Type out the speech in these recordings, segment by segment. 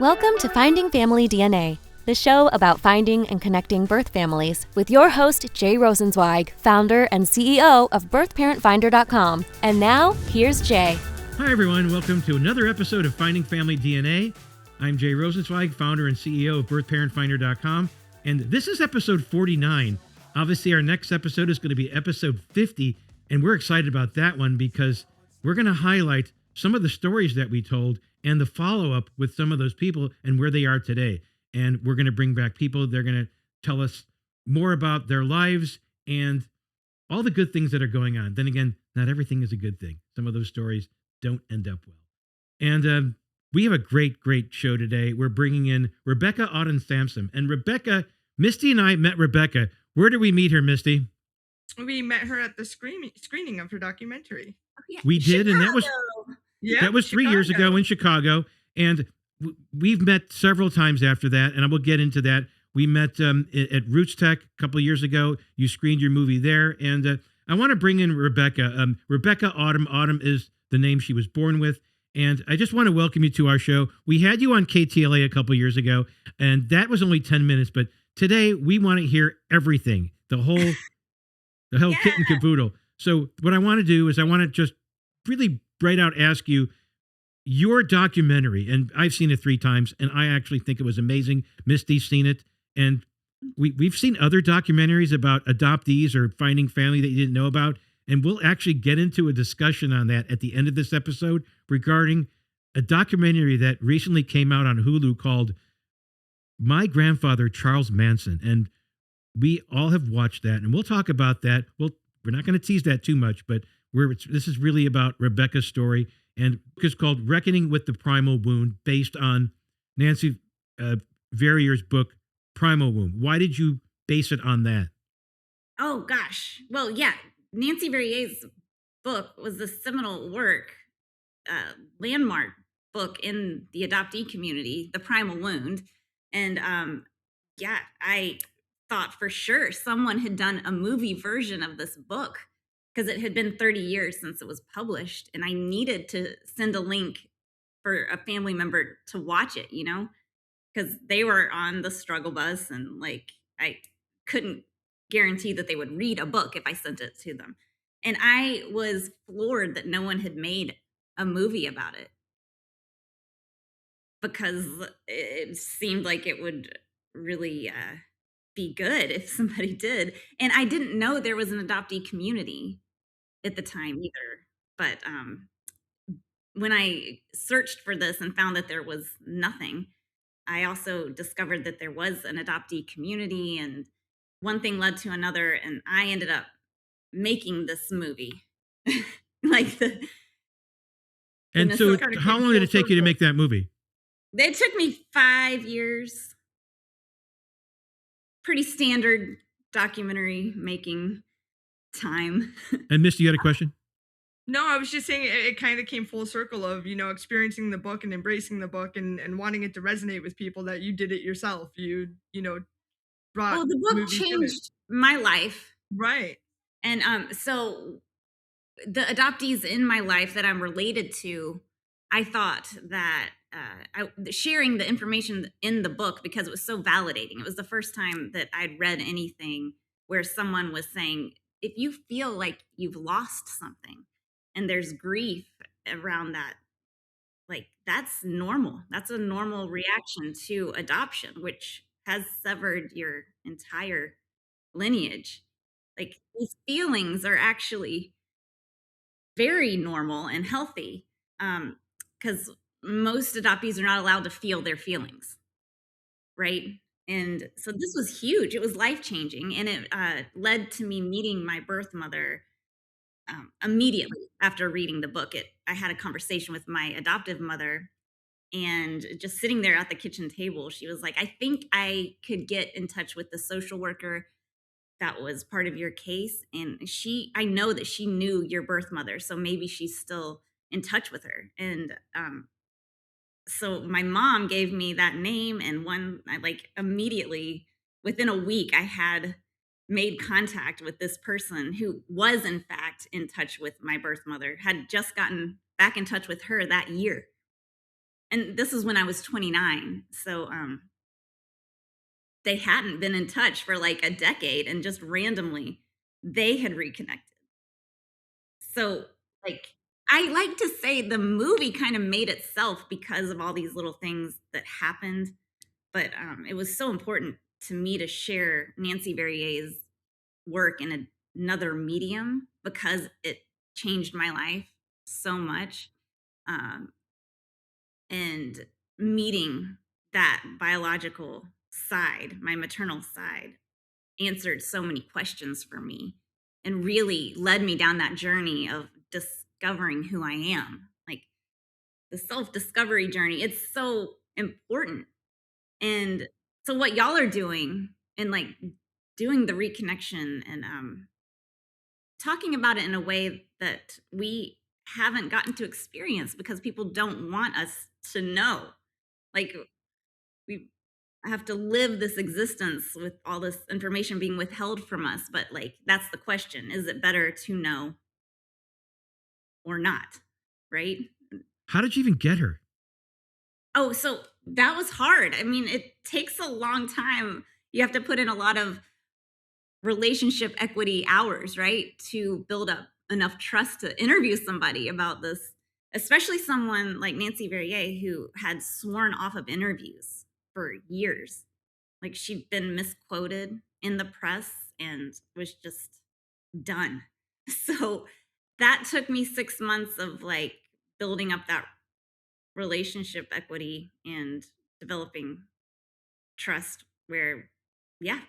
Welcome to Finding Family DNA, the show about finding and connecting birth families, with your host, Jay Rosenzweig, founder and CEO of birthparentfinder.com. And now, here's Jay. Hi, everyone. Welcome to another episode of Finding Family DNA. I'm Jay Rosenzweig, founder and CEO of birthparentfinder.com. And this is episode 49. Obviously, our next episode is going to be episode 50. And we're excited about that one because we're going to highlight some of the stories that we told and the follow-up with some of those people and where they are today. And we're going to bring back people. They're going to tell us more about their lives and all the good things that are going on. Then again, not everything is a good thing. Some of those stories don't end up well. And we have a great show today. We're bringing in Rebecca Autumn Sansom. And Rebecca, Misty and I met Rebecca. Where did we meet her, Misty? We met her at the screening of her documentary. Oh, yeah. We did, Chicago. And that was 3 years ago in Chicago. And we've met several times after that, and I will get into that. We met at Roots Tech a couple of years ago. You screened your movie there. And I want to bring in Rebecca. Rebecca Autumn. Autumn is the name she was born with. And I just want to welcome you to our show. We had you on KTLA a couple of years ago, and that was only 10 minutes. But today we want to hear everything, the whole kit and caboodle. So what I want to do is I want to just really right out ask you your documentary. And I've seen it 3 times, and I actually think it was amazing. Misty's seen it. And we've seen other documentaries about adoptees or finding family that you didn't know about. And we'll actually get into a discussion on that at the end of this episode regarding a documentary that recently came out on Hulu called My Grandfather Charles Manson. And we all have watched that, and we'll talk about that. We're not going to tease that too much, but this is really about Rebecca's story, and it's called Reckoning with the Primal Wound, based on Nancy Verrier's book, Primal Wound. Why did you base it on that? Oh, gosh. Well, yeah. Nancy Verrier's book was the seminal work, landmark book in the adoptee community, The Primal Wound. And I thought for sure someone had done a movie version of this book because it had been 30 years since it was published. And I needed to send a link for a family member to watch it, because they were on the struggle bus, and I couldn't guarantee that they would read a book if I sent it to them. And I was floored that no one had made a movie about it, because it seemed like it would really be good if somebody did. And I didn't know there was an adoptee community at the time either. But when I searched for this and found that there was nothing, I also discovered that there was an adoptee community, and one thing led to another, and I ended up making this movie. And so how long did it take you to make that movie? It took me 5 years. Pretty standard documentary making time. And Misty, you had a question? No, I was just saying it kind of came full circle of, experiencing the book and embracing the book and wanting it to resonate with people, that you did it yourself. You brought the book changed my life. Right. And so the adoptees in my life that I'm related to, I thought that sharing the information in the book, because it was so validating. It was the first time that I'd read anything where someone was saying, if you feel like you've lost something and there's grief around that, that's normal. That's a normal reaction to adoption, which has severed your entire lineage. These feelings are actually very normal and healthy, because most adoptees are not allowed to feel their feelings, right? And so this was huge. It was life-changing, and it led to me meeting my birth mother immediately after reading the book. I had a conversation with my adoptive mother, and just sitting there at the kitchen table, she was like, I think I could get in touch with the social worker that was part of your case. And I know that she knew your birth mother, so maybe she's still in touch with her. And so my mom gave me that name, and immediately within a week, I had made contact with this person who was in fact in touch with my birth mother, had just gotten back in touch with her that year. and this is when I was 29. So they hadn't been in touch for like a decade, and just randomly they had reconnected. So, like, I like to say the movie kind of made itself because of all these little things that happened, but it was so important to me to share Nancy Verrier's work in another medium because it changed my life so much. Um, and meeting that biological side, my maternal side, answered so many questions for me and really led me down that journey of discovering who I am. Like the self-discovery journey, it's so important. And so what y'all are doing and like doing the reconnection and talking about it in a way that we haven't gotten to experience because people don't want us to know. Like we have to live this existence with all this information being withheld from us. But like, that's the question. Is it better to know or not? Right? How did you even get her? Oh, so that was hard. I mean, it takes a long time. You have to put in a lot of relationship equity hours, right? To build up enough trust to interview somebody about this, especially someone like Nancy Verrier, who had sworn off of interviews for years. Like she'd been misquoted in the press and was just done. So that took me 6 months of like building up that relationship equity and developing trust where, yeah,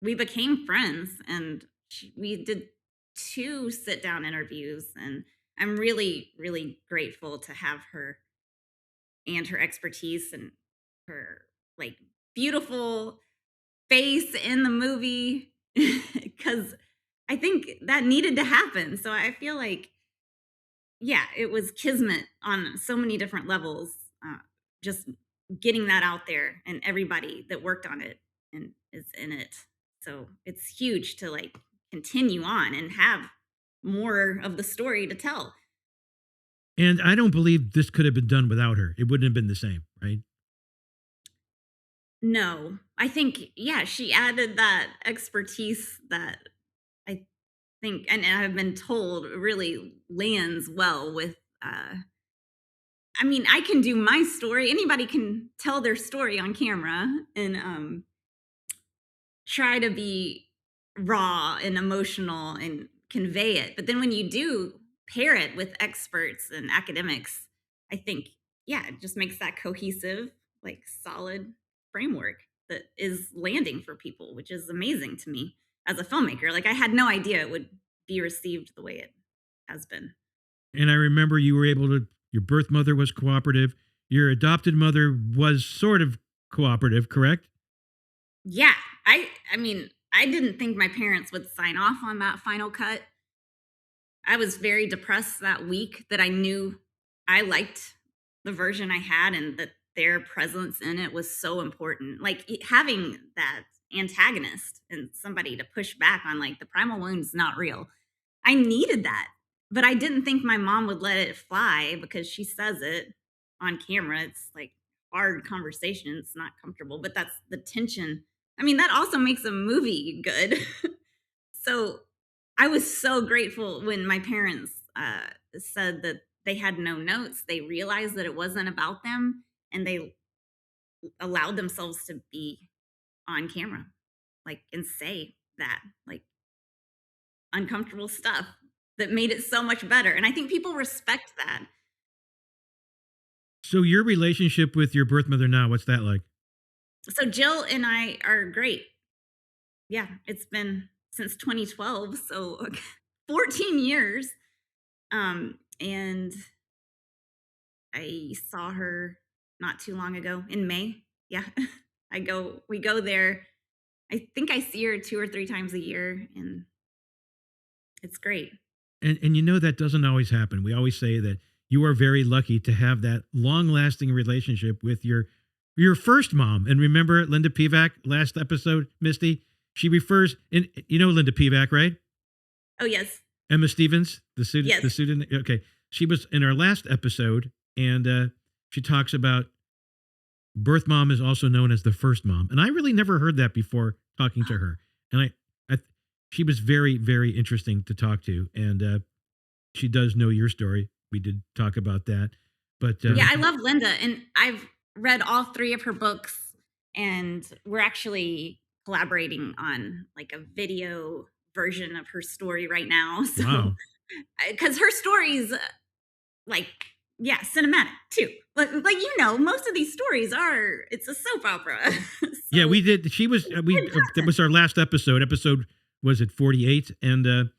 we became friends and we did 2 sit down interviews. And I'm really, really grateful to have her and her expertise and her like beautiful face in the movie because I think that needed to happen. So I feel like, yeah, it was kismet on so many different levels. Just getting that out there and everybody that worked on it and is in it. So it's huge to like continue on and have more of the story to tell. And I don't believe this could have been done without her. It wouldn't have been the same, right? No, I think, yeah, she added that expertise that I think, and I've been told really lands well with, I mean, I can do my story. Anybody can tell their story on camera and try to be raw and emotional and convey it. But then when you do pair it with experts and academics, I think, yeah, it just makes that cohesive, like solid framework that is landing for people, which is amazing to me as a filmmaker. Like I had no idea it would be received the way it has been. And I remember you were able to, your birth mother was cooperative. Your adopted mother was sort of cooperative, correct? Yeah, I mean, I didn't think my parents would sign off on that final cut. I was very depressed that week that I knew I liked the version I had and that their presence in it was so important. Like having that antagonist and somebody to push back on like the primal wound's not real. I needed that. But I didn't think my mom would let it fly because she says it on camera. It's like hard conversation. It's not comfortable, but that's the tension. I mean, that also makes a movie good. So I was so grateful when my parents said that they had no notes. They realized that it wasn't about them and they allowed themselves to be on camera, like, and say that, like, uncomfortable stuff that made it so much better. And I think people respect that. So your relationship with your birth mother now, what's that like? So Jill and I are great. Yeah, it's been since 2012, so 14 years. And I saw her not too long ago in May. Yeah. We go there. I think I see her 2 or 3 times a year and it's great. And you know that doesn't always happen. We always say that you are very lucky to have that long-lasting relationship with your first mom. And remember Linda Pivac last episode, Misty? She refers, and you know Linda Pivac, right? Oh, yes. Emma Stevens, the student. Yes. The student. Okay. She was in our last episode, and she talks about birth mom is also known as the first mom, and I really never heard that before talking to her. And she was very, very interesting to talk to, and she does know your story. We did talk about that, but yeah, I love Linda, and I've read all 3 of her books, and we're actually collaborating on like a video version of her story right now. So, wow. because her stories, like, yeah, cinematic too. Like most of these stories are. It's a soap opera. So, Yeah, we did. She was. That was our last episode. Episode was it 48, and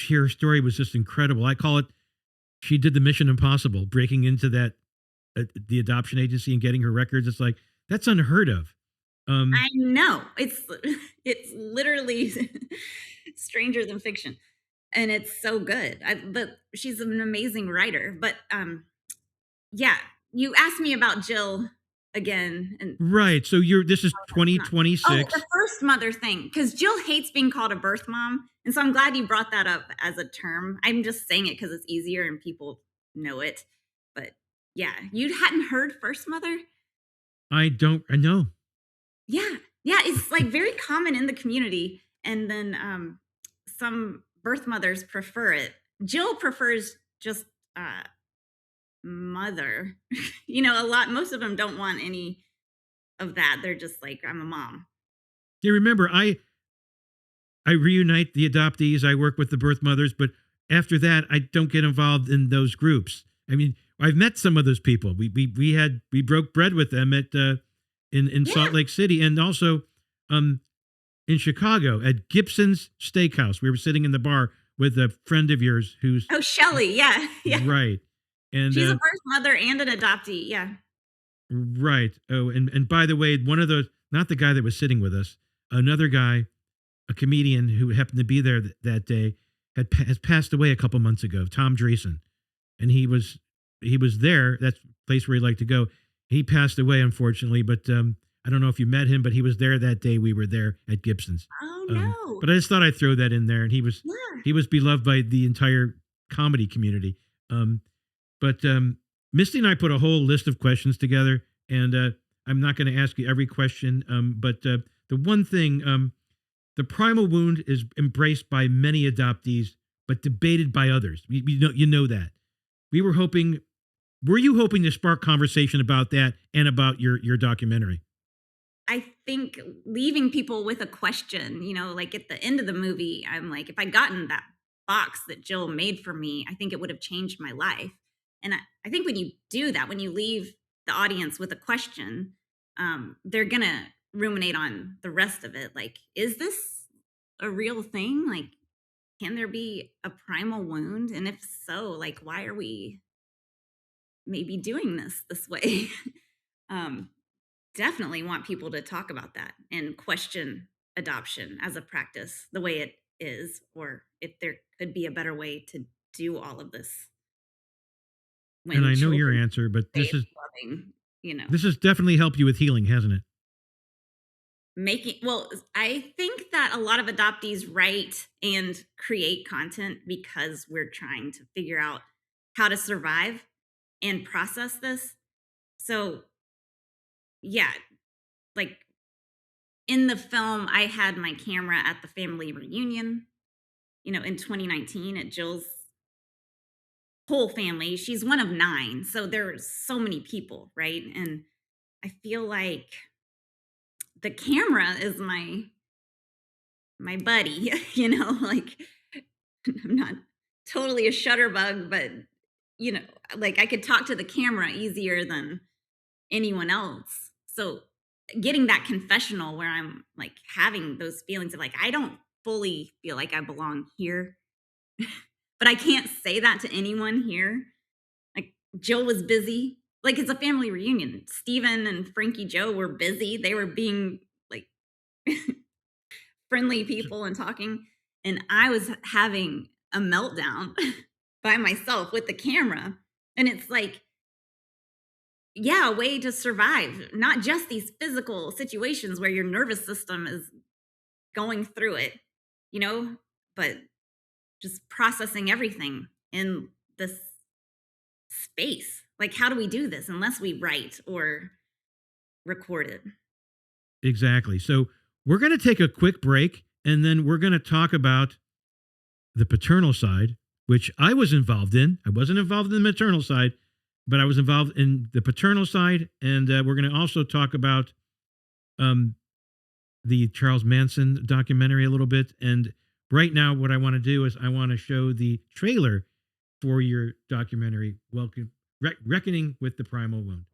her story was just incredible. I call it. She did the mission impossible, breaking into that the adoption agency and getting her records. It's like that's unheard of. I know it's literally stranger than fiction, and it's so good. But she's an amazing writer. But yeah, you asked me about Jill again, and right. So this is 2026. oh, the first mother thing, because Jill hates being called a birth mom, and so I'm glad you brought that up as a term. I'm just saying it because it's easier and people know it. But yeah, you hadn't heard first mother? I know. Yeah, it's like very common in the community, and then some birth mothers prefer it. Jill prefers just mother. Most of them don't want any of that. They're just like, I'm a mom. Yeah, remember, I reunite the adoptees. I work with the birth mothers, but after that, I don't get involved in those groups. I mean, I've met some of those people. We broke bread with them at in Salt Lake City, and also in Chicago at Gibson's Steakhouse. We were sitting in the bar with a friend of yours who's Shelley, yeah. Right, and she's a birth mother and an adoptee, yeah. Right. Oh, and by the way, one of those, not the guy that was sitting with us, another guy, a comedian who happened to be there that day, has passed away a couple months ago. Tom Dreesen, and he was there. That's the place where he liked to go. He passed away, unfortunately, but I don't know if you met him, but he was there that day. We were there at Gibson's. Oh no! But I just thought I'd throw that in there, and he was beloved by the entire comedy community. But Misty and I put a whole list of questions together, and I'm not going to ask you every question, but the one thing, the primal wound is embraced by many adoptees, but debated by others. You know that. Were you hoping to spark conversation about that and about your documentary? I think leaving people with a question, like at the end of the movie, I'm like, if I'd gotten that box that Jill made for me, I think it would have changed my life. And I think when you do that, when you leave the audience with a question, they're going to ruminate on the rest of it. Like, is this a real thing? Like, can there be a primal wound? And if so, like, why are we maybe doing this way? Definitely want people to talk about that and question adoption as a practice the way it is, or if there could be a better way to do all of this. And I know your answer, but this is loving, this has definitely helped you with healing, hasn't it? I think that a lot of adoptees write and create content because we're trying to figure out how to survive and process this. So yeah, like in the film, I had my camera at the family reunion, in 2019 at Jill's whole family. She's one of 9, so there's so many people, right? And I feel like the camera is my buddy, like I'm not totally a shutterbug, but like I could talk to the camera easier than anyone else. So getting that confessional where I'm like having those feelings of like, I don't fully feel like I belong here, but I can't say that to anyone here. Like Jill was busy. Like it's a family reunion. Steven and Frankie Joe were busy. They were being like friendly people and talking. And I was having a meltdown by myself with the camera. And it's like, yeah, a way to survive, not just these physical situations where your nervous system is going through it, but just processing everything in this space. Like, how do we do this unless we write or record it? Exactly. So we're going to take a quick break, and then we're going to talk about the paternal side, which I was involved in. I wasn't involved in the maternal side, but I was involved in the paternal side. And we're going to also talk about the Charles Manson documentary a little bit. And right now, what I want to do is I want to show the trailer for your documentary, Reckoning with the Primal Wound.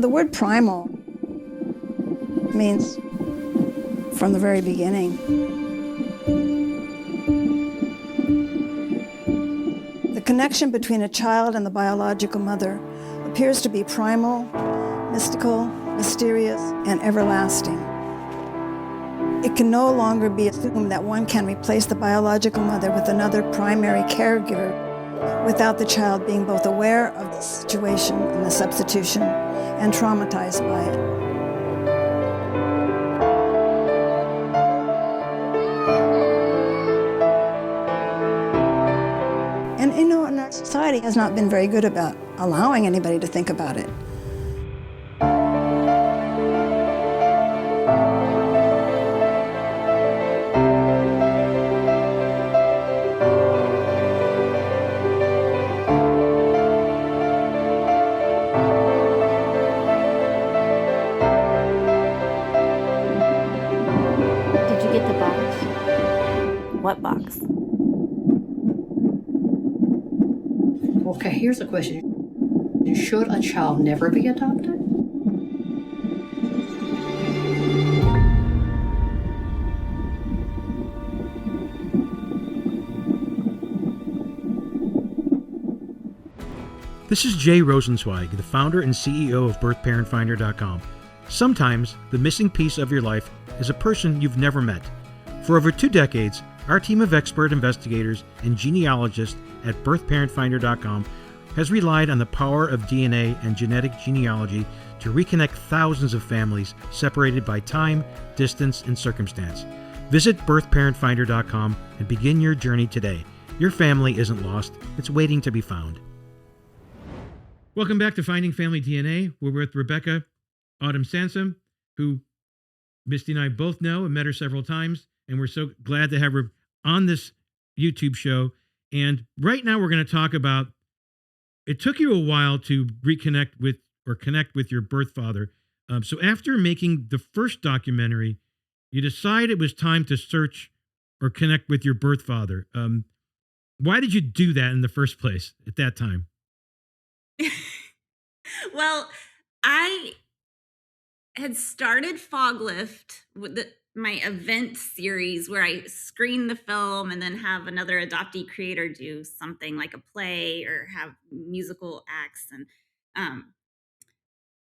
The word primal means from the very beginning. The connection between a child and the biological mother appears to be primal, mystical, mysterious, and everlasting. It can no longer be assumed that one can replace the biological mother with another primary caregiver without the child being both aware of the situation and the substitution and traumatized by it. And our society has not been very good about allowing anybody to think about it. Did you get the box? What box? Okay, here's a question. Should a child never be adopted? This is Jay Rosenzweig, the founder and CEO of birthparentfinder.com. Sometimes the missing piece of your life is a person you've never met. For over 2 decades, our team of expert investigators and genealogists at birthparentfinder.com has relied on the power of DNA and genetic genealogy to reconnect thousands of families separated by time, distance, and circumstance. Visit birthparentfinder.com and begin your journey today. Your family isn't lost, it's waiting to be found. Welcome back to Finding Family DNA. We're with Rebecca Autumn Sansom, who Misty and I both know and met her several times, and we're so glad to have her on this YouTube show. And right now we're going to talk about, it took you a while to reconnect with or connect with your birth father. So after making the first documentary, you decided it was time to search or connect with your birth father. Why did you do that in the first place at that time? Well, I had started Foglift with my event series where I screen the film and then have another adoptee creator do something like a play or have musical acts. And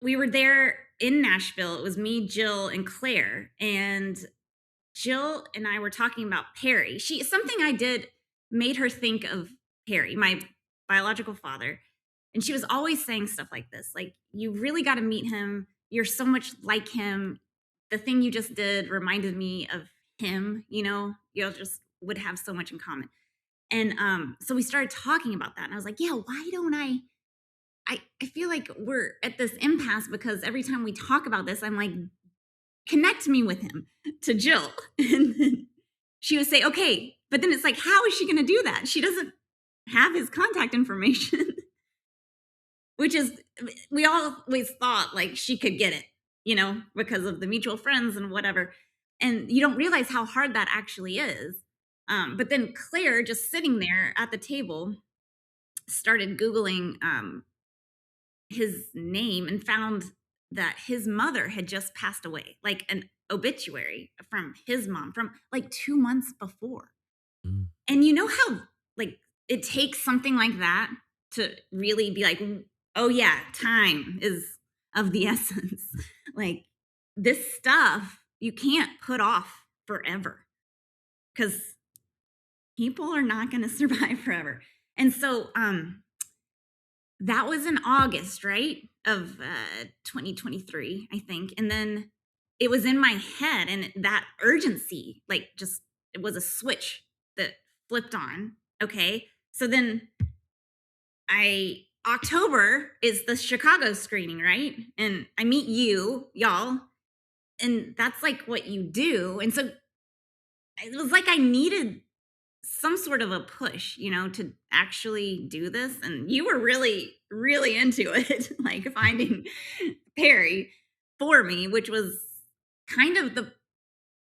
we were there in Nashville. It was me, Jill, and Claire. And Jill and I were talking about Perry. Something I did made her think of Perry, my biological father. And she was always saying stuff like this, like, you really got to meet him. You're so much like him. The thing you just did reminded me of him, you just would have so much in common. And so we started talking about that. And I was like, yeah, why don't I feel like we're at this impasse because every time we talk about this, I'm like, connect me with him to Jill. And then she would say, okay, but then it's like, how is she going to do that? She doesn't have his contact information. Which is, we always thought like she could get it, because of the mutual friends and whatever. And you don't realize how hard that actually is. But then Claire, just sitting there at the table, started Googling his name and found that his mother had just passed away, like an obituary from his mom from like 2 months before. Mm. And you know how like it takes something like that to really be like, oh yeah, time is of the essence. Like this stuff you can't put off forever because people are not going to survive forever. And so that was in August, right, of 2023, I think. And then it was in my head, and that urgency like just it was a switch that flipped on. Okay. So then October is the Chicago screening, right? And I meet y'all, and that's like what you do. And so it was like I needed some sort of a push, to actually do this. And you were really, really into it, like finding Perry for me, which was kind of the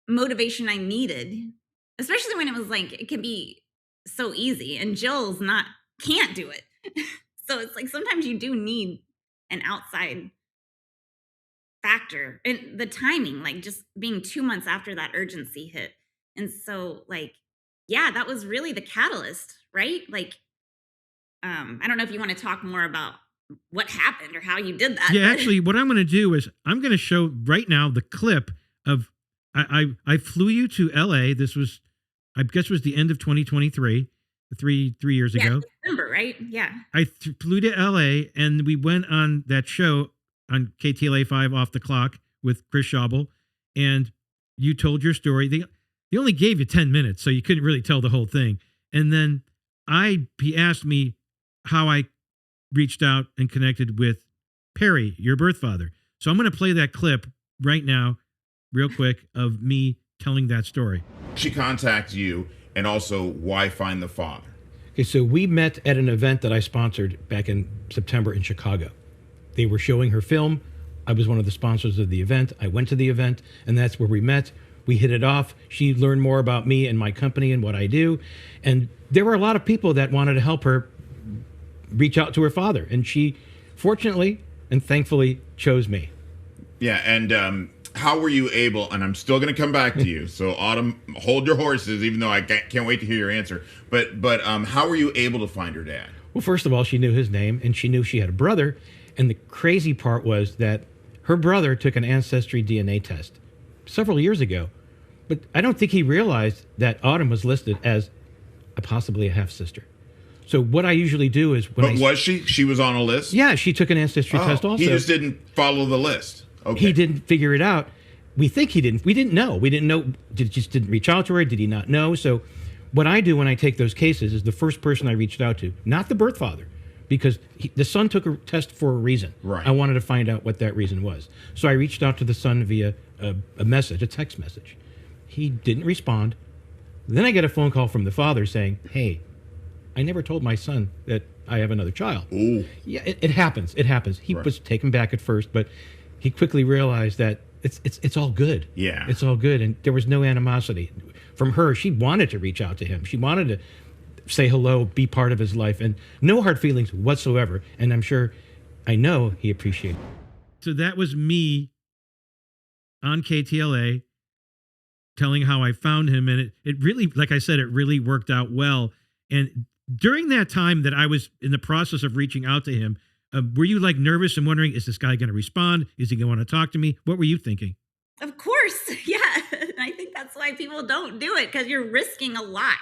motivation I needed, especially when it was like, it can be so easy and can't do it. So it's like sometimes you do need an outside factor, and the timing, like just being 2 months after that urgency hit. And so like, yeah, that was really the catalyst, right? Like, I don't know if you want to talk more about what happened or how you did that. Yeah, actually, what I'm going to do is I'm going to show right now the clip of I flew you to LA. This was, I guess, was the end of 2023, three years ago. December, right? Yeah. I flew to LA and we went on that show on KTLA 5 Off the Clock with Chris Schaubel, and you told your story. They only gave you 10 minutes, so you couldn't really tell the whole thing. And then he asked me how I reached out and connected with Perry, your birth father. So I'm going to play that clip right now, real quick, of me telling that story. She contacted you, and also why find the father? Okay, so we met at an event that I sponsored back in September in Chicago. They were showing her film. I was one of the sponsors of the event. I went to the event, and that's where we met. We hit it off. She learned more about me and my company and what I do. And there were a lot of people that wanted to help her reach out to her father. And she, fortunately and thankfully, chose me. Yeah, and how were you able, and I'm still going to come back to you, so Autumn, hold your horses, even though I can't wait to hear your answer. But how were you able to find her dad? Well, first of all, she knew his name, and she knew she had a brother. And the crazy part was that her brother took an ancestry DNA test several years ago, but I don't think he realized that Autumn was listed as possibly a half-sister. So what I usually do is was she? She was on a list? Yeah, she took an ancestry test also. He just didn't follow the list. Okay. He didn't figure it out. We think he didn't. We didn't know. Just didn't reach out to her. Did he not know? So what I do when I take those cases is the first person I reached out to, not the birth father, because the son took a test for a reason. Right. I wanted to find out what that reason was. So I reached out to the son via a message, a text message. He didn't respond. Then I get a phone call from the father saying, "Hey, I never told my son that I have another child." Ooh. Yeah, it happens. It happens. He Right. was taken back at first, but he quickly realized that it's all good. Yeah. It's all good. And there was no animosity from her. She wanted to reach out to him. She wanted to say hello, be part of his life, and no hard feelings whatsoever. And I know he appreciated it. So that was me on KTLA telling how I found him. And it really, like I said, it really worked out well. And during that time that I was in the process of reaching out to him, were you like nervous and wondering, is this guy going to respond? Is he going to want to talk to me? What were you thinking? Of course. Yeah. I think that's why people don't do it, because you're risking a lot,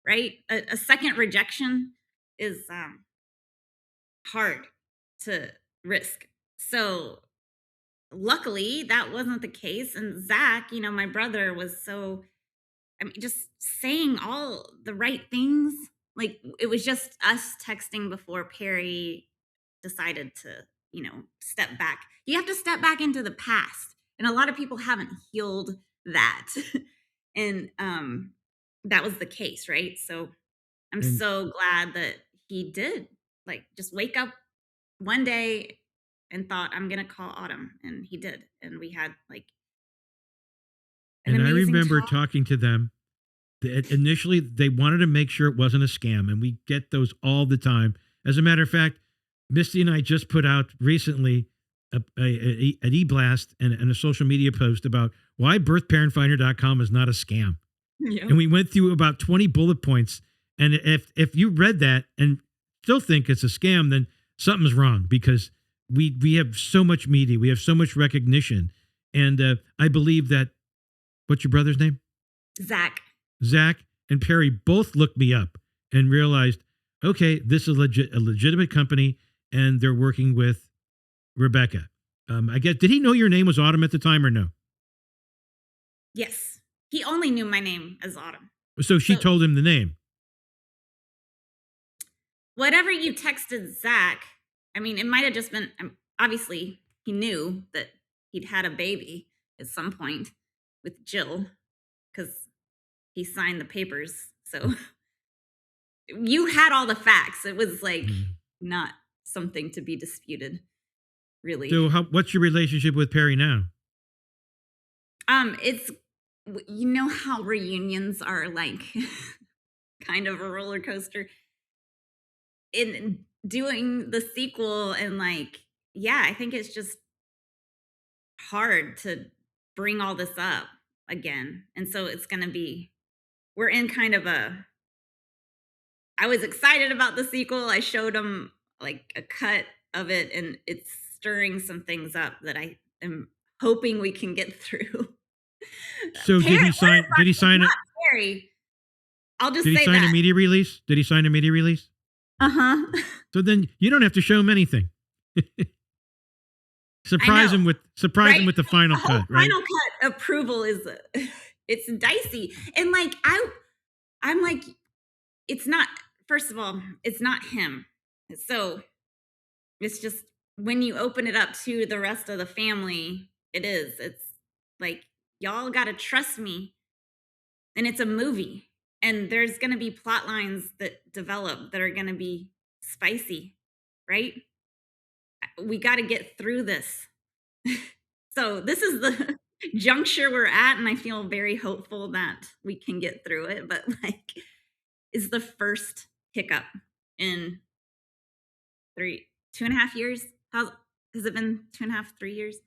right? A second rejection is hard to risk. So luckily that wasn't the case. And Zach, my brother, was just saying all the right things. Like, it was just us texting before Perry decided to, step back. You have to step back into the past. And a lot of people haven't healed that. And that was the case, right? So I'm so glad that he did, like, just wake up one day and thought, I'm going to call Autumn. And he did. And we had, like, an and I amazing remember talk. talking to them. Initially, they wanted to make sure it wasn't a scam, and we get those all the time. As a matter of fact, Misty and I just put out recently an e-blast and a social media post about why birthparentfinder.com is not a scam. Yeah. And we went through about 20 bullet points. And if you read that and still think it's a scam, then something's wrong, because we have so much media. We have so much recognition. And I believe that, what's your brother's name? Zach and Perry both looked me up and realized, okay, this is a legitimate company, and they're working with Rebecca. I guess, did he know your name was Autumn at the time or no? Yes. He only knew my name as Autumn. So she So- told him the name. Whatever you texted Zach, I mean, it might have just been, obviously, he knew that he'd had a baby at some point with Jill because he signed the papers. So you had all the facts. It was like not something to be disputed, really. So what's your relationship with Perry now? It's, you know how reunions are like kind of a roller coaster. In doing the sequel and like, yeah, I think it's just hard to bring all this up again. And so it's going to be, we're in kind of I was excited about the sequel. I showed him like a cut of it and it's stirring some things up that I am hoping we can get through. So did he sign it? Perry. I'll just Did he say sign that. a media release? Did he sign a media release? Uh-huh. So then you don't have to show him anything. Surprise him with the final The whole cut, right? final cut approval is it's dicey. And like I'm like, it's not, first of all, it's not him. So it's just when you open it up to the rest of the family, it's like, y'all gotta trust me. And it's a movie. And there's gonna be plot lines that develop that are gonna be spicy, right? We gotta get through this. So this is the juncture we're at, and I feel very hopeful that we can get through it. But like, is the first hiccup in 2.5 years? Has it been 2.5, 3 years?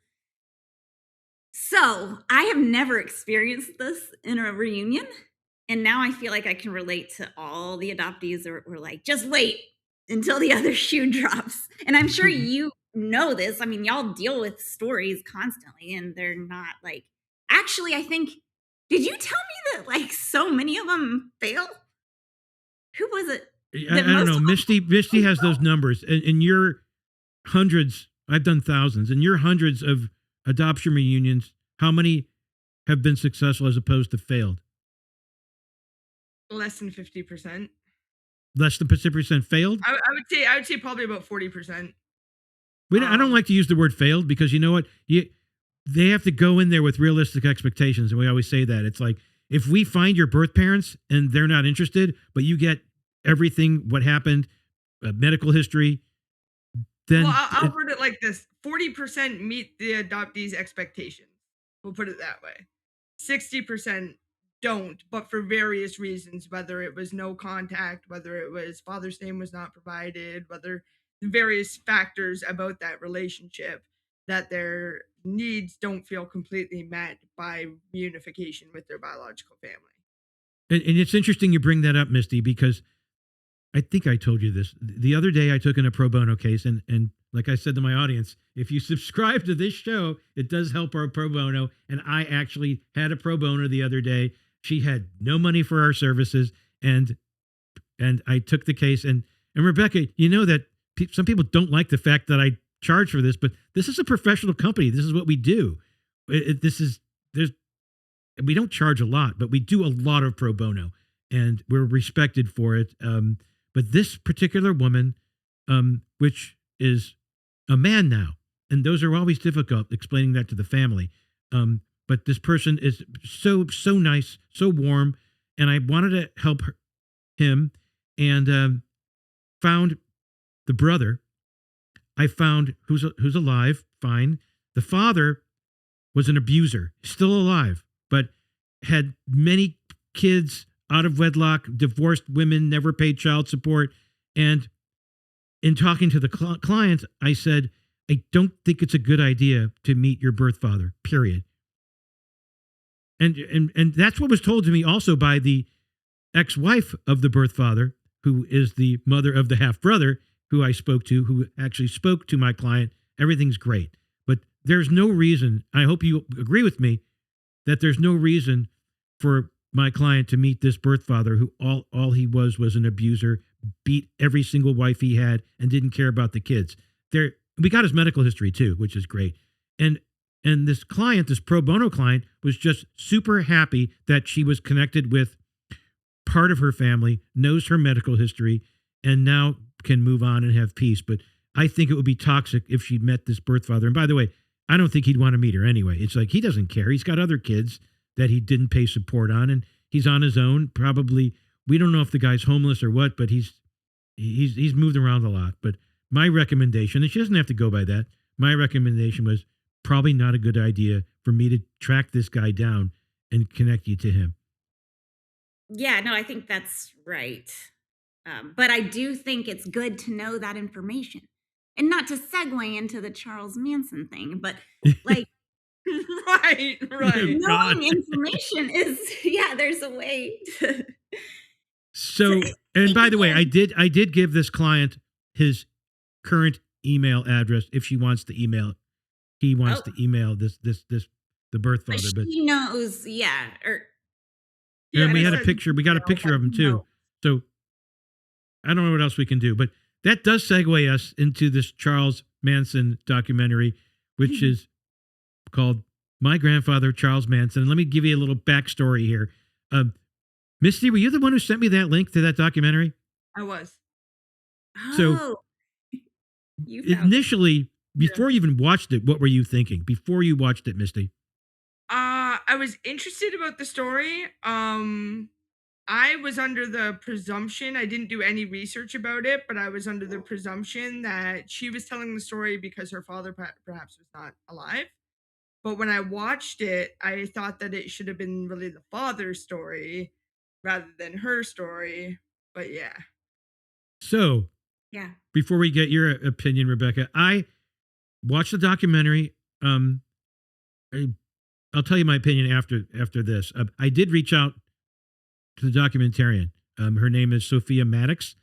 So I have never experienced this in a reunion. And now I feel like I can relate to all the adoptees that were like, just wait until the other shoe drops. And I'm sure you know this. I mean, y'all deal with stories constantly and they're not like, actually, I think, did you tell me that like so many of them fail? Who was it? I don't know. Misty has those numbers. In your hundreds, I've done thousands. In your hundreds of adoption reunions, how many have been successful as opposed to failed? Less than 50%. Less than 50% failed? I would say probably about 40%. I don't like to use the word failed because you know what? They have to go in there with realistic expectations. And we always say that. It's like, if we find your birth parents and they're not interested, but you get everything, what happened, medical history, then... Well, I'll put it like this. 40% meet the adoptees' expectations. We'll put it that way. 60% don't, but for various reasons, whether it was no contact, whether it was father's name was not provided, whether various factors about that relationship, that their needs don't feel completely met by reunification with their biological family. And it's interesting you bring that up, Misty, because I think I told you this. The other day I took in a pro bono case, and like I said to my audience, if you subscribe to this show, it does help our pro bono. And I actually had a pro bono the other day. She had no money for our services, and I took the case. And Rebecca, you know that some people don't like the fact that I charge for this, but this is a professional company. This is what we do. We don't charge a lot, but we do a lot of pro bono, and we're respected for it. But this particular woman, which is a man now, and those are always difficult explaining that to the family. But this person is so nice, so warm, and I wanted to help him, and found the brother. I found who's alive, fine. The father was an abuser, still alive, but had many kids out of wedlock, divorced women, never paid child support. And in talking to the client, I said, I don't think it's a good idea to meet your birth father, period. And that's what was told to me also by the ex-wife of the birth father, who is the mother of the half-brother, who I spoke to, who actually spoke to my client. Everything's great. But there's no reason, I hope you agree with me, that there's no reason for my client to meet this birth father who all he was an abuser, beat every single wife he had, and didn't care about the kids. We got his medical history too, which is great. And And this client, this pro bono client, was just super happy that she was connected with part of her family, knows her medical history, and now can move on and have peace. But I think it would be toxic if she met this birth father. And by the way, I don't think he'd want to meet her anyway. It's like he doesn't care. He's got other kids that he didn't pay support on, and he's on his own. Probably, we don't know if the guy's homeless or what, but he's moved around a lot. But my recommendation, and she doesn't have to go by that, my recommendation was probably not a good idea for me to track this guy down and connect you to him. Yeah, no, I think that's right. But I do think it's good to know that information. And not to segue into the Charles Manson thing, but like Right. knowing information is, yeah, there's a way to. So, and by the way, I did give this client his current email address if she wants to email. He wants to email the birth But father, but she knows, yeah. and we I had a said, picture. We got a picture of him too. no. So I don't know what else we can do, but that does segue us into this Charles Manson documentary, which is called My Grandfather Charles Manson. And let me give you a little backstory here. Misty, were you the one who sent me that link to that documentary? I was. So You found it. initially, before you even watched it, what were you thinking before you watched it, Misty? I was interested about the story. I was under the presumption, I didn't do any research about it, but I was under the presumption that she was telling the story because her father perhaps was not alive. But when I watched it, I thought that it should have been really the father's story rather than her story. But yeah. So Yeah. before we get your opinion, Rebecca, I watched the documentary. I'll tell you my opinion after this. I did reach out to the documentarian. Her name is Sophia Maddox.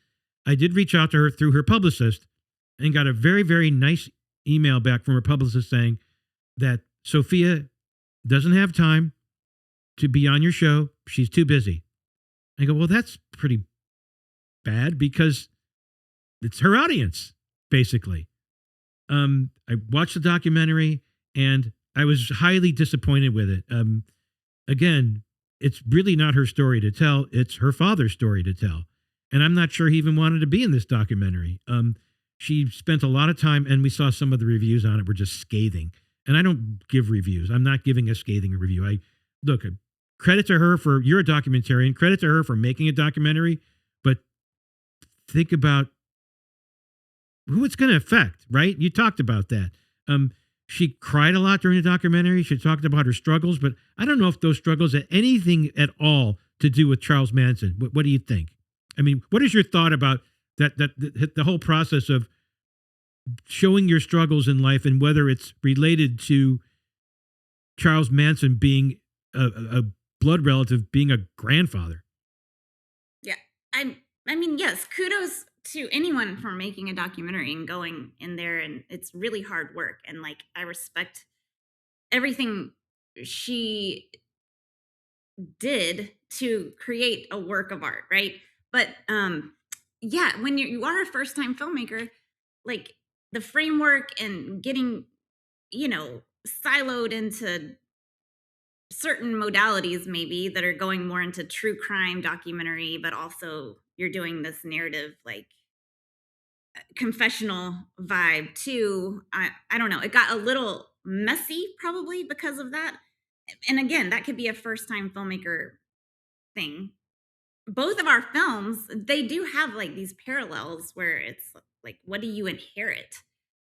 I did reach out to her through her publicist and got a very, very nice email back from her publicist saying that Sophia doesn't have time to be on your show. She's too busy. I go, well, that's pretty bad because it's her audience, basically. I watched the documentary and I was highly disappointed with it. Again, it's really not her story to tell. It's her father's story to tell. And I'm not sure he even wanted to be in this documentary. She spent a lot of time, and we saw some of the reviews on it were just scathing. And I don't give reviews. I'm not giving a scathing review. Look, credit to her for, you're a documentarian, credit to her for making a documentary, but think about who it's going to affect, right? You talked about that. She cried a lot during the documentary. She talked about her struggles, but I don't know if those struggles had anything at all to do with Charles Manson. What do you think? I mean, what is your thought about that the whole process of showing your struggles in life and whether it's related to Charles Manson being a blood relative, being a grandfather? Yeah. I mean, yes, kudos to anyone for making a documentary and going in there, and it's really hard work, and like I respect everything she did to create a work of art, right? But yeah, when you are a first time filmmaker, like the framework and getting, siloed into certain modalities maybe that are going more into true crime documentary, but also you're doing this narrative like confessional vibe too. I don't know. It got a little messy probably because of that. And again, that could be a first time filmmaker thing. Both of our films, they do have like these parallels where it's like, what do you inherit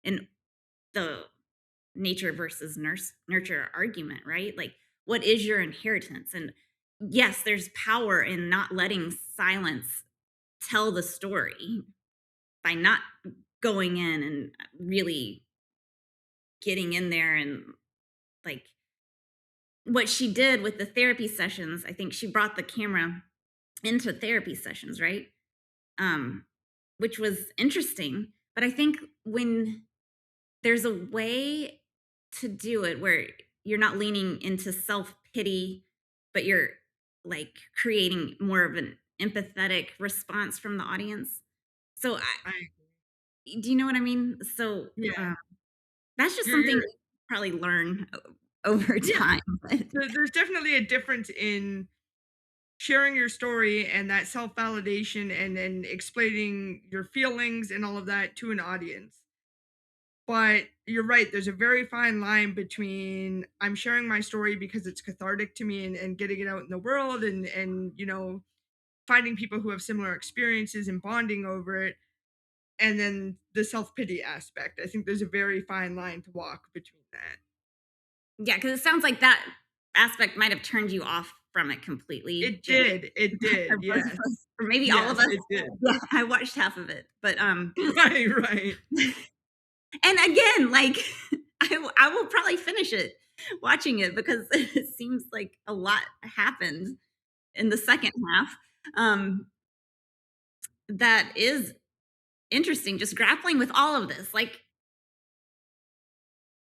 in the nature versus nurture argument, right? Like, what is your inheritance? And yes, there's power in not letting silence tell the story by not going in and really getting in there. And like what she did with the therapy sessions, I think she brought the camera into therapy sessions, right? Which was interesting. But I think when there's a way to do it where you're not leaning into self-pity, but you're like creating more of an empathetic response from the audience. So do you know what I mean? So Yeah. that's just You're- something probably learn over time. There's definitely a difference in sharing your story and that self-validation and then explaining your feelings and all of that to an audience. But you're right, there's a very fine line between I'm sharing my story because it's cathartic to me and getting it out in the world and finding people who have similar experiences and bonding over it, and then the self-pity aspect. I think there's a very fine line to walk between that. Yeah, because it sounds like that aspect might have turned you off from it completely. It Jay. did. It did. Or both Yes. of us, or maybe all of Yes, us. it did. Yeah, I watched half of it, but Right. and again, like I will probably finish it watching it because it seems like a lot happened in the second half. That is interesting, just grappling with all of this. Like,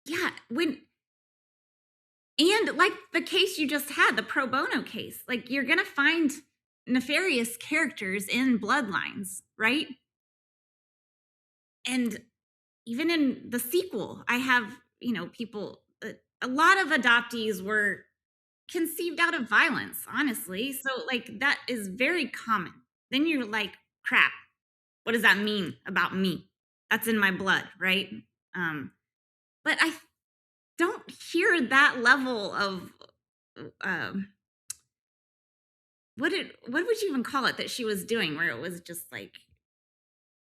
yeah, and like the case you just had, the pro bono case, like you're gonna find nefarious characters in bloodlines, right? And even in the sequel, I have, people, a lot of adoptees were conceived out of violence, honestly. So, like, that is very common. Then you're like, crap, what does that mean about me? That's in my blood, right? But I don't hear that level of, what would you even call it that she was doing, where it was just like,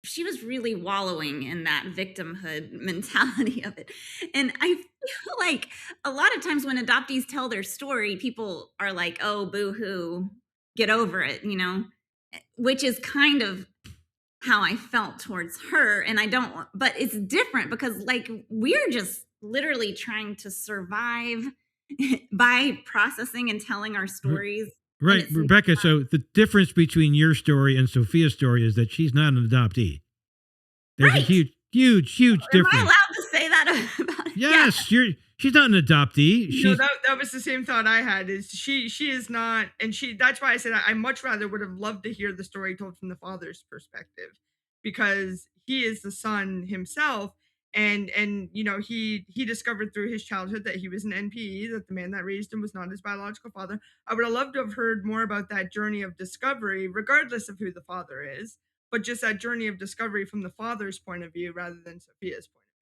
she was really wallowing in that victimhood mentality of it. And I feel like a lot of times when adoptees tell their story, people are like, oh, boo-hoo, get over it, which is kind of how I felt towards her. And but it's different because like we're just literally trying to survive by processing and telling our stories. Right, Rebecca. So the difference between your story and Sophia's story is that she's not an adoptee. There's a huge difference. Am I allowed to say that about it? Yes, yeah. She's not an adoptee. That was the same thought I had. Is she is not, and that's why I said I much rather would have loved to hear the story told from the father's perspective, because he is the son himself. And he discovered through his childhood that he was an NPE, that the man that raised him was not his biological father. I would have loved to have heard more about that journey of discovery, regardless of who the father is, but just that journey of discovery from the father's point of view rather than Sophia's point of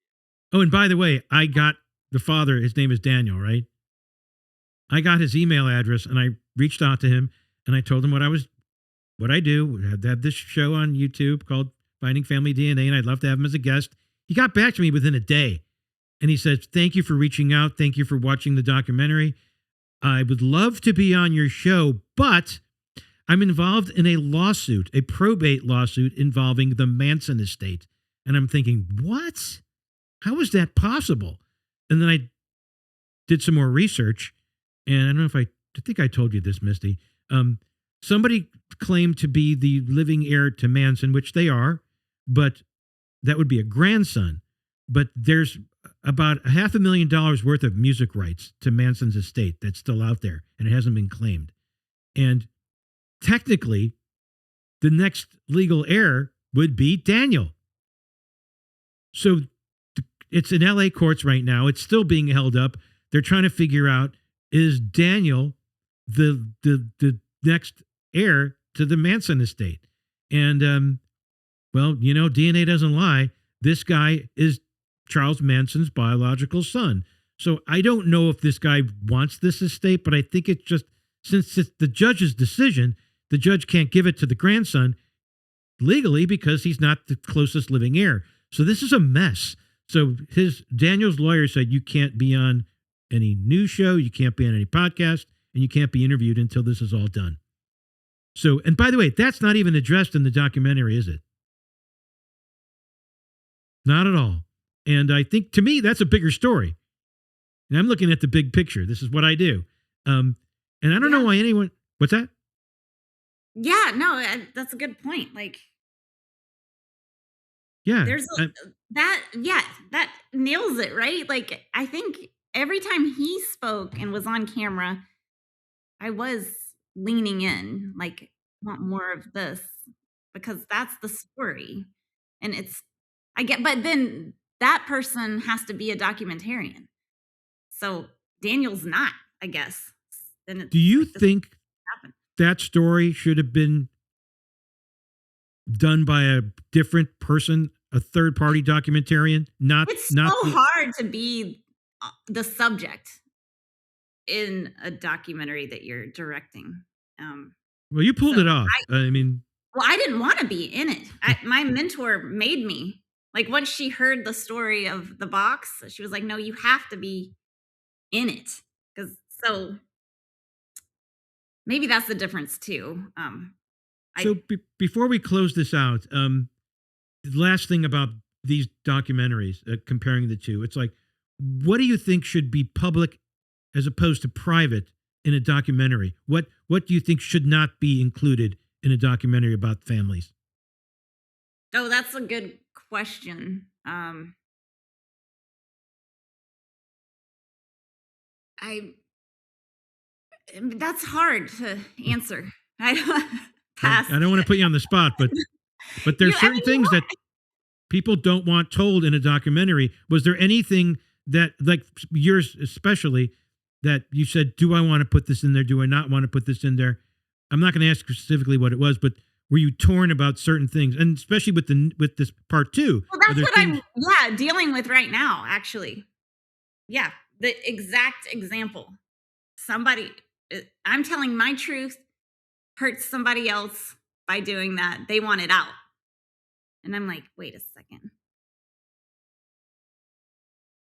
view. Oh, and by the way, I got the father. His name is Daniel, right? I got his email address and I reached out to him and I told him what I do. We had this show on YouTube called Finding Family DNA, and I'd love to have him as a guest. He got back to me within a day and he said, thank you for reaching out. Thank you for watching the documentary. I would love to be on your show, but I'm involved in a lawsuit, a probate lawsuit involving the Manson estate. And I'm thinking, what? How is that possible? And then I did some more research, and I don't know if I think I told you this, Misty. Somebody claimed to be the living heir to Manson, which they are, but that would be a grandson. But there's about $500,000 worth of music rights to Manson's estate that's still out there, and it hasn't been claimed. And technically, the next legal heir would be Daniel. So it's in LA courts right now. It's still being held up. They're trying to figure out, is Daniel the next heir to the Manson estate? And, well, DNA doesn't lie. This guy is Charles Manson's biological son. So I don't know if this guy wants this estate, but I think it's just, since it's the judge's decision, the judge can't give it to the grandson legally because he's not the closest living heir. So this is a mess. So Daniel's lawyer said you can't be on any news show, you can't be on any podcast, and you can't be interviewed until this is all done. So, and by the way, that's not even addressed in the documentary, is it? Not at all. And I think, to me, that's a bigger story. And I'm looking at the big picture. This is what I do. And I don't know why anyone... What's that? Yeah, no, that's a good point. Like, yeah, there's that nails it, right? Like, I think every time he spoke and was on camera, I was leaning in, like, want more of this, because that's the story. And but then that person has to be a documentarian. So Daniel's not, I guess. Then it's Do you like, this think happened. that story should have been done by a different person, a third-party documentarian? It's so hard to be the subject in a documentary that you're directing. Well, you pulled So it off. I mean, Well, I didn't want to be in it. My mentor made me. Like, once she heard the story of the box, she was like, "No, you have to be in it." So maybe that's the difference too. so before we close this out, the last thing about these documentaries, comparing the two, it's like, what do you think should be public as opposed to private in a documentary? What do you think should not be included in a documentary about families? Oh, that's a good question. That's hard to answer. I don't pass. I don't want to put you on the spot, but there's certain things that people don't want told in a documentary. Was there anything that, like yours especially, that you said, do I want to put this in there? Do I not want to put this in there? I'm not going to ask specifically what it was, but were you torn about certain things? And especially with this part 2. Well, that's what I'm dealing with right now, actually. Yeah, the exact example. I'm telling my truth, hurts somebody else by doing that. They want it out. And I'm like, wait a second.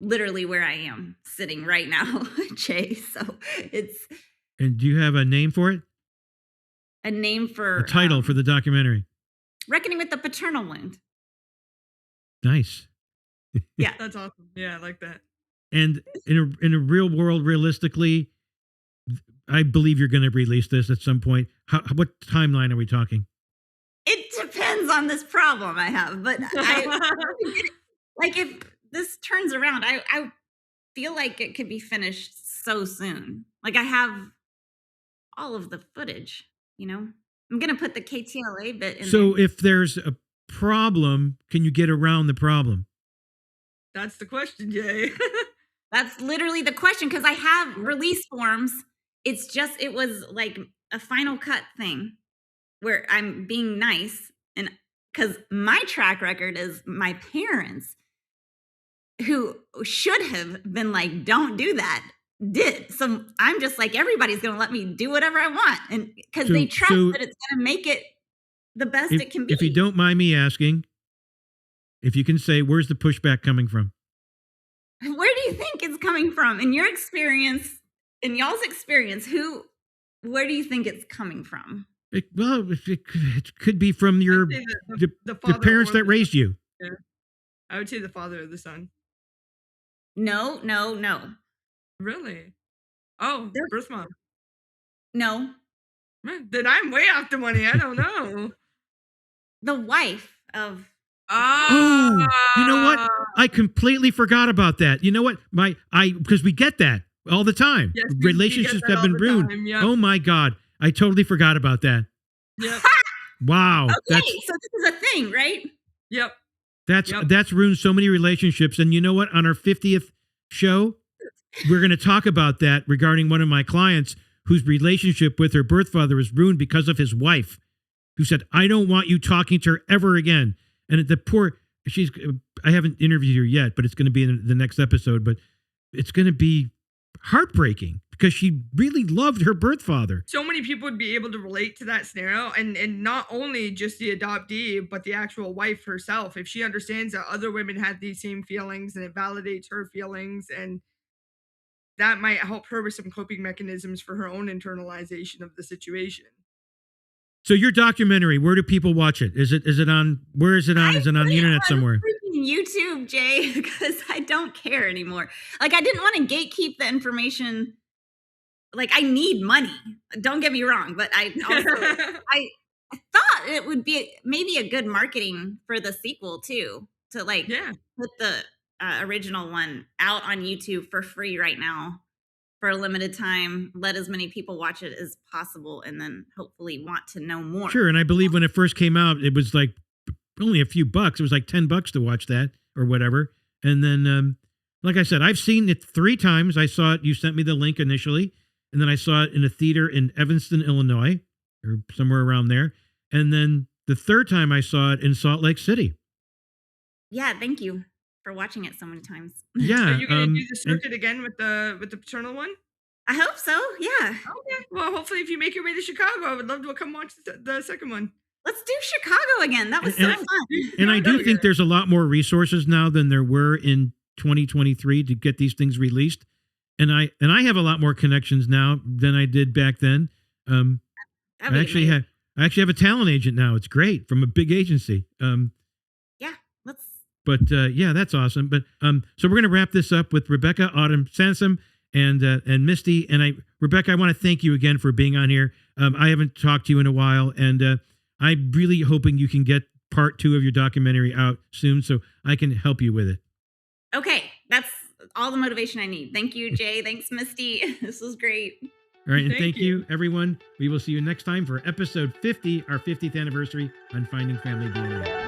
Literally where I am sitting right now, Jay. So it's... And do you have a name for it? A name for... A title for the documentary? Reckoning with the Paternal Wound. Nice. Yeah. That's awesome. Yeah, I like that. And in a real world, realistically, I believe you're going to release this at some point. What timeline are we talking? It depends on this problem I have, but like, if this turns around, I feel like it could be finished so soon. Like, I have all of the footage, you know? I'm going to put the KTLA bit in So there. if there's a problem, can you get around the problem? That's the question, Jay. That's literally the question, because I have release forms. It was like a final cut thing where I'm being nice. And because my track record is my parents, who should have been like, don't do that, did. So I'm just like, everybody's going to let me do whatever I want. And because they trust that it's going to make it the best it can be. If you don't mind me asking, if you can say, where's the pushback coming from? Where do you think it's coming from? In your experience, in y'all's experience, where do you think it's coming from? It could be from the parents that raised you. Yeah. I would say the father of the son. No. Really? Oh, birth mom. No. Then I'm way off the money. I don't know. The wife of... Oh, you know what? I completely forgot about that. You know what? Because we get that all the time. Yes, relationships have been ruined. Yep. Oh my God. I totally forgot about that. Yep. Wow. Okay, so this is a thing, right? Yep. That's ruined so many relationships. And you know what? On our 50th show, we're going to talk about that regarding one of my clients whose relationship with her birth father was ruined because of his wife, who said, I don't want you talking to her ever again. And I haven't interviewed her yet, but it's going to be in the next episode, but it's going to be heartbreaking because she really loved her birth father. So many people would be able to relate to that scenario, and not only just the adoptee, but the actual wife herself. If she understands that other women had these same feelings and it validates her feelings, and that might help her with some coping mechanisms for her own internalization of the situation. So your documentary, where do people watch it? Is it on? Where is it on? Is it on the internet somewhere? YouTube, Jay, because I don't care anymore. Like, I didn't want to gatekeep the information. Like, I need money. Don't get me wrong, but I also I thought it would be maybe a good marketing for the sequel too, to put the original one out on YouTube for free right now. For a limited time, let as many people watch it as possible, and then hopefully want to know more. Sure, and I believe when it first came out, it was like only a few bucks. It was like $10 to watch that or whatever. And then like I said, I've seen it 3 times. I saw it. You sent me the link initially, and then I saw it in a theater in Evanston, Illinois, or somewhere around there. And then the 3rd time I saw it in Salt Lake City. Yeah, thank you for watching it so many times. Yeah. Are you going to do the circuit again with the Paternal one? I hope so. Yeah. Okay. Well, hopefully, if you make your way to Chicago, I would love to come watch the second one. Let's do Chicago again. That was so fun. And I do think there's a lot more resources now than there were in 2023 to get these things released. And I have a lot more connections now than I did back then. I actually have a talent agent now. It's great, from a big agency. Yeah, let's. But yeah, that's awesome. But so we're going to wrap this up with Rebecca Autumn Sansom and Misty. And Rebecca, I want to thank you again for being on here. I haven't talked to you in a while, and I'm really hoping you can get part 2 of your documentary out soon, so I can help you with it. Okay, that's all the motivation I need. Thank you, Jay. Thanks, Misty. This was great. All right, and thank you, everyone. We will see you next time for episode 50, our 50th anniversary on Finding Family DNA.